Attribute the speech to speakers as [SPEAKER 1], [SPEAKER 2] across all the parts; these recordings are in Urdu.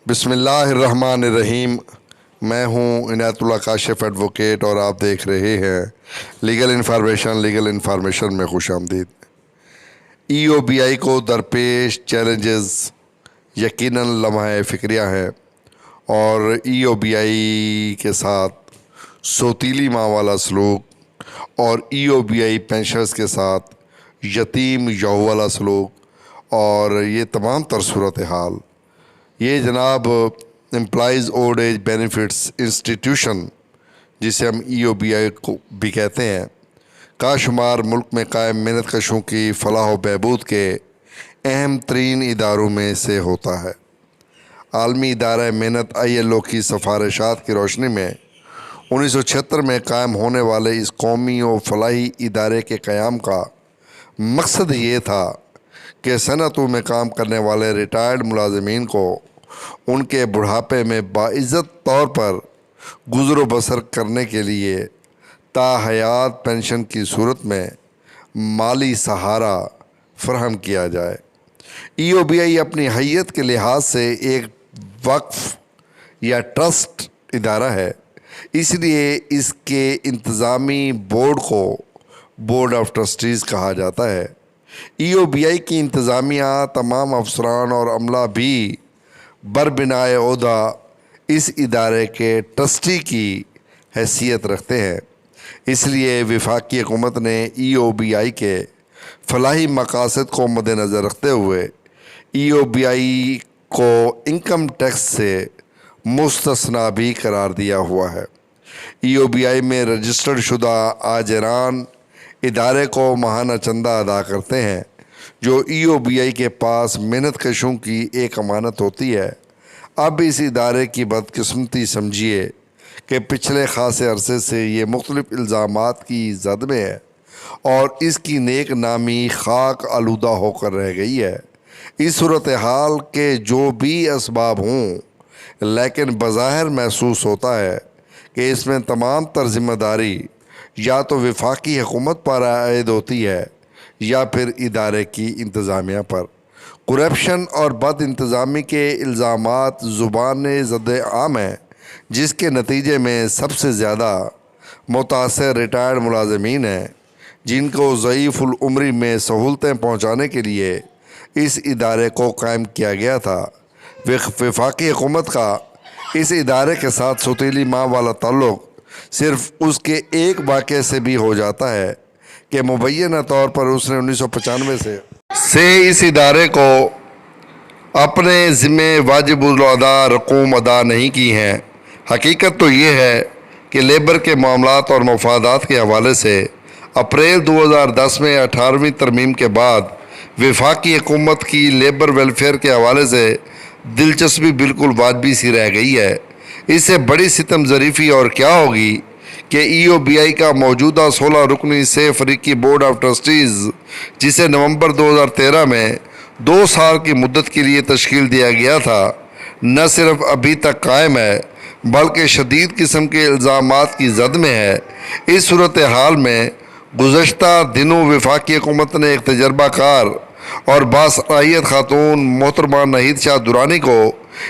[SPEAKER 1] بسم اللہ الرحمن الرحیم۔ میں ہوں عنایت اللہ کاشف ایڈوکیٹ اور آپ دیکھ رہے ہیں لیگل انفارمیشن میں خوش آمدید۔ ای او بی آئی کو درپیش چیلنجز یقیناً لمحہ فکریہ ہیں اور ای او بی آئی کے ساتھ سوتیلی ماں والا سلوک اور ای او بی آئی پینشنرز کے ساتھ یتیم یہو والا سلوک اور یہ تمام تر صورتحال یہ جناب employees old age benefits institution جسے ہم ای او بی آئی کو بھی کہتے ہیں کا شمار ملک میں قائم محنت کشوں کی فلاح و بہبود کے اہم ترین اداروں میں سے ہوتا ہے۔ عالمی ادارہ محنت آئی ایل او کی سفارشات کی روشنی میں 1976 میں قائم ہونے والے اس قومی و فلاحی ادارے کے قیام کا مقصد یہ تھا کہ صنعتوں میں کام کرنے والے ریٹائرڈ ملازمین کو ان کے بڑھاپے میں باعزت طور پر گزر و بسر کرنے کے لیے تاحیات پینشن کی صورت میں مالی سہارا فراہم کیا جائے۔ ای او بی آئی اپنی حیت کے لحاظ سے ایک وقف یا ٹرسٹ ادارہ ہے، اس لیے اس کے انتظامی بورڈ کو بورڈ آف ٹرسٹیز کہا جاتا ہے۔ ای او بی آئی کی انتظامیہ تمام افسران اور عملہ بھی بربنائے عہدہ اس ادارے کے ٹرسٹی کی حیثیت رکھتے ہیں۔ اس لیے وفاقی حکومت نے ای او بی آئی کے فلاحی مقاصد کو مد نظر رکھتے ہوئے ای او بی آئی کو انکم ٹیکس سے مستثنی بھی قرار دیا ہوا ہے۔ ای او بی آئی میں رجسٹرڈ شدہ آجران ادارے کو ماہانہ چندہ ادا کرتے ہیں جو ای او بی آئی کے پاس محنت کشوں کی ایک امانت ہوتی ہے۔ اب اس ادارے کی بدقسمتی سمجھیے کہ پچھلے خاصے عرصے سے یہ مختلف الزامات کی زد میں ہے اور اس کی نیک نامی خاک آلودہ ہو کر رہ گئی ہے۔ اس صورتحال کے جو بھی اسباب ہوں، لیکن بظاہر محسوس ہوتا ہے کہ اس میں تمام تر ذمہ داری یا تو وفاقی حکومت پر عائد ہوتی ہے یا پھر ادارے کی انتظامیہ پر۔ کرپشن اور بد انتظامی کے الزامات زبان زد عام ہیں، جس کے نتیجے میں سب سے زیادہ متاثر ریٹائرڈ ملازمین ہیں، جن کو ضعیف العمری میں سہولتیں پہنچانے کے لیے اس ادارے کو قائم کیا گیا تھا۔ وفاقی حکومت کا اس ادارے کے ساتھ سوتیلی ماں والا تعلق صرف اس کے ایک واقعے سے بھی ہو جاتا ہے کہ مبینہ طور پر اس نے 1995 سے اس ادارے کو اپنے ذمے واجب الادا رقوم ادا نہیں کی ہیں۔ حقیقت تو یہ ہے کہ لیبر کے معاملات اور مفادات کے حوالے سے اپریل 2010 میں 18ویں ترمیم کے بعد وفاقی حکومت کی لیبر ویلفیئر کے حوالے سے دلچسپی بالکل واجبی سی رہ گئی ہے۔ اس سے بڑی ستم ظریفی اور کیا ہوگی کہ ای او بی آئی کا موجودہ 16 رکنی سے فریقی بورڈ آف ٹرسٹیز، جسے نومبر 2013 میں 2 سال کی مدت کے لیے تشکیل دیا گیا تھا، نہ صرف ابھی تک قائم ہے بلکہ شدید قسم کے الزامات کی زد میں ہے۔ اس صورتحال میں گزشتہ دنوں وفاقی حکومت نے ایک تجربہ کار اور باصلاحیت خاتون محترمہ ناہید شاہ درانی کو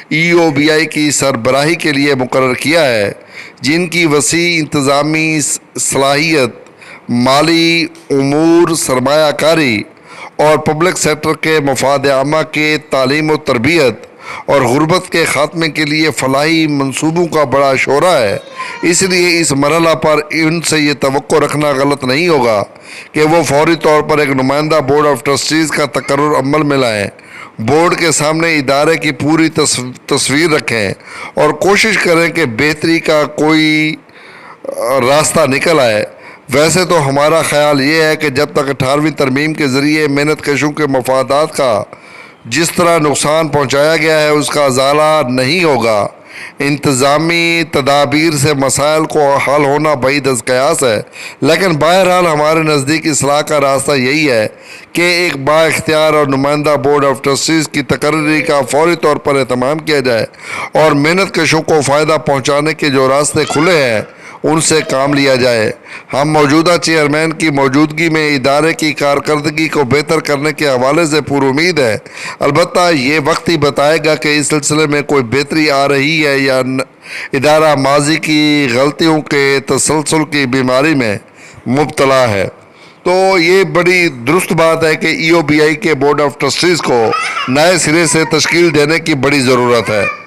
[SPEAKER 1] ای او بی آئی کی سربراہی کے لیے مقرر کیا ہے، جن کی وسیع انتظامی صلاحیت، مالی امور، سرمایہ کاری اور پبلک سیکٹر کے مفاد عامہ کے تعلیم و تربیت اور غربت کے خاتمے کے لیے فلاحی منصوبوں کا بڑا شعرہ ہے۔ اس لیے اس مرحلہ پر ان سے یہ توقع رکھنا غلط نہیں ہوگا کہ وہ فوری طور پر ایک نمائندہ بورڈ آف ٹرسٹیز کا تقرر عمل میں لائیں، بورڈ کے سامنے ادارے کی پوری تصویر رکھیں اور کوشش کریں کہ بہتری کا کوئی راستہ نکل آئے۔ ویسے تو ہمارا خیال یہ ہے کہ جب تک 18ویں ترمیم کے ذریعے محنت کشوں کے مفادات کا جس طرح نقصان پہنچایا گیا ہے اس کا ازالہ نہیں ہوگا، انتظامی تدابیر سے مسائل کو حل ہونا بعید از قیاس ہے۔ لیکن بہرحال ہمارے نزدیک اصلاح کا راستہ یہی ہے کہ ایک با اختیار اور نمائندہ بورڈ آف ٹرسٹیز کی تقرری کا فوری طور پر اہتمام کیا جائے اور محنت کشوں کو فائدہ پہنچانے کے جو راستے کھلے ہیں ان سے کام لیا جائے۔ ہم موجودہ چیئرمین کی موجودگی میں ادارے کی کارکردگی کو بہتر کرنے کے حوالے سے پر امید ہے۔ البتہ یہ وقت ہی بتائے گا کہ اس سلسلے میں کوئی بہتری آ رہی ہے یا ادارہ ماضی کی غلطیوں کے تسلسل کی بیماری میں مبتلا ہے۔ تو یہ بڑی درست بات ہے کہ ای او بی آئی کے بورڈ آف ٹرسٹیز کو نئے سرے سے تشکیل دینے کی بڑی ضرورت ہے۔